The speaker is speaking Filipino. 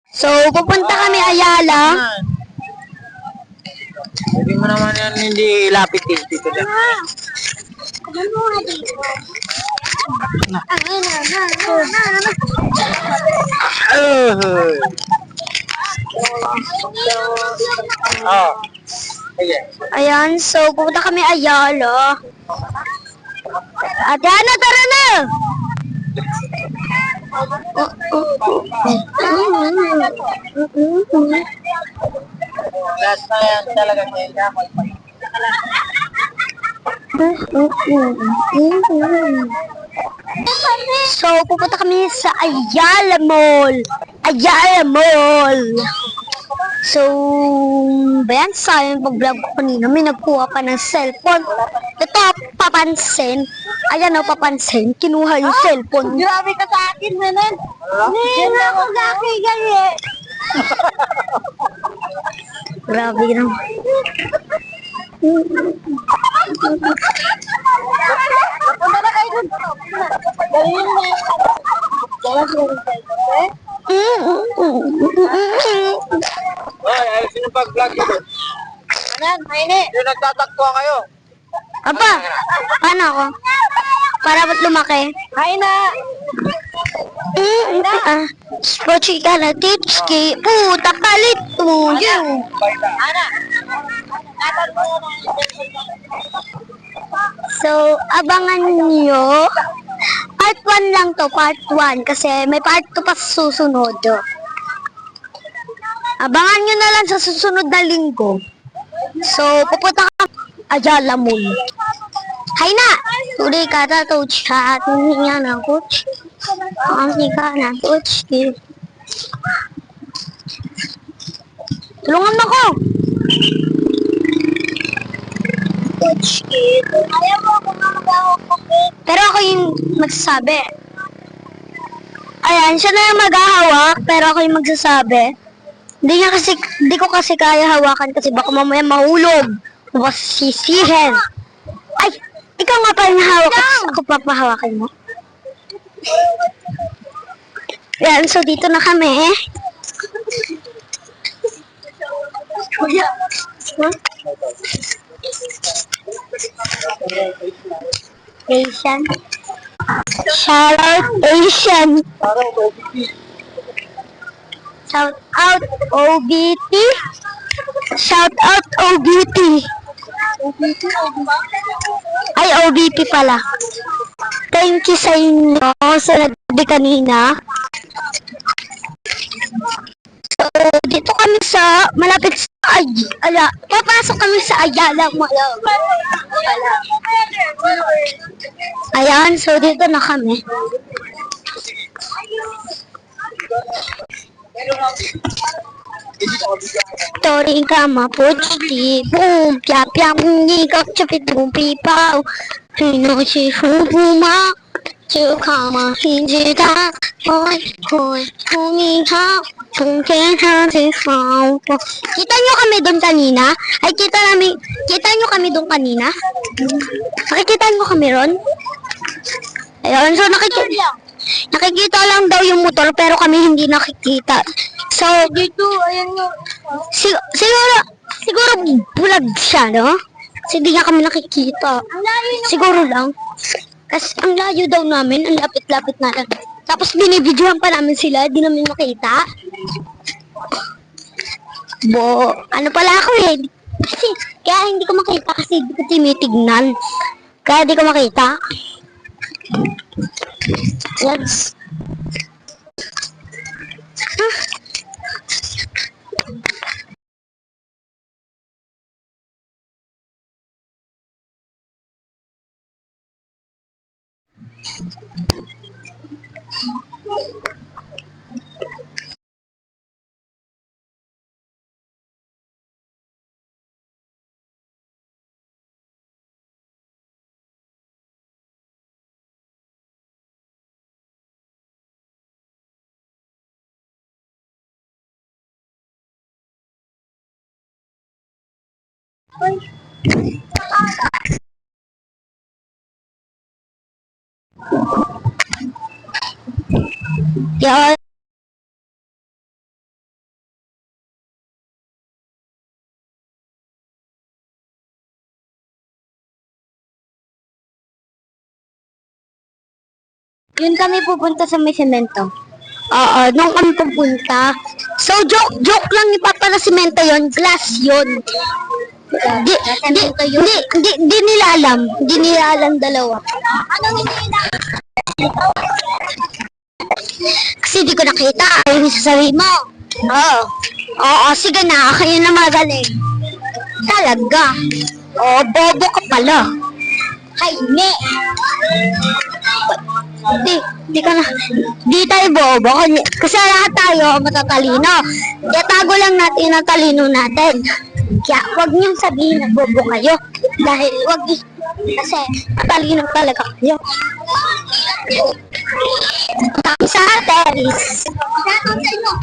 So, pupunta kami Ayala. Hindi mo naman yan hindi lapit dito lang. Oh. Ayan, so pupunta kami Ayala. Adana, tara na! Last na yan talaga kaya ako. So, pupunta kami sa Ayala Mall. Ayala Mall. So, bayan sa akin, pag-vlog ko kanina, may nagkuha pa ng cellphone. Ito, papansin. Ayan o, papansin. Kinuha yung cellphone. Grabe ka sa akin, Manan. Hindi na ako laki gali. Grabe naman. Napunta na kayo dun. Dalhin mo. Jalan sila ng cellphone, Hoy, alisin yung pag-vlog ko dun. Anan, maini. Yung nagtataktuhan kayo. Apa, paano ako? Para ba't lumaki? Hay na! Spochi ka na, titski. Puta palit mo. Yun. Ana! So, abangan nyo. Part 1 lang to, part 1. Kasi may part 2 pa sa susunod. Abangan nyo na lang sa susunod na linggo. So, pupunta ka Ayala Mall. Hay na! Tuloy ka na, coach ka. Tuloy nga na, coach. Ang ka na, coach. Tulungan mo ko! Coach Kid. Ayaw mo ako nga mag-ahawak. Pero ako yung magsasabi. Ayan, siya na yung mag-ahawak, pero ako yung magsasabi. Hindi ko kasi kaya hawakan kasi baka mamaya mahulog. O sisihin. Ay, ikaw nga pa yung hawak ako papahawakan mo. Yan, so dito na kami. Asian. Shout out Asian. Shout out OBT. Shout out OBT. Ay, OBT pala. Thank you sa inyo sa nagbi kanina. So, dito kami sa malapit sa papasok kami sa Ayala Mall. Ayan, so dito na kami. Tori kama puchti boom pya pya ni kak chapit boom pipao hino shi huma chu kama hinjita hoy hoy humi ha kung ha si sao. Kita nyo kami doon kanina? Ay, kita nyo kami doon kanina? Nakikita nyo kami ron? Ayun, so nakikita lang daw yung motor pero kami hindi nakikita. So, dito, ayan nga. Siguro bulag siya, no? Kasi hindi nga kami nakikita. Siguro lang. Kasi ang layo daw namin, ang lapit-lapit na lang. Tapos binibidyohan pa namin sila, di namin makita. Ano pala ako eh. Kasi, kaya hindi ko makita kasi hindi ko tinitignan. Kaya hindi ko makita. Yes. Yan. Yun kami pupunta sa may semento. Oo, nung kami pupunta. So, joke lang ipapala simento yon, glass yon. Di nila alam. Di nila alam dalawa. Anong hindi na? Kasi di ko nakita. Ayaw yung sasabihin mo. Oo. Oo, sige na. Kayo na magaling. Talaga. Oo, bobo ka pala. Jaime! Di ka na. Di tayo bobo. Kasi lahat tayo matatalino. Kaya tago lang natin ang talino natin. Kaya huwag niyong sabihin na bobo kayo. Dahil kasi matalino talaga kayo. Tapos sa Teris. Shoutout sa inyo!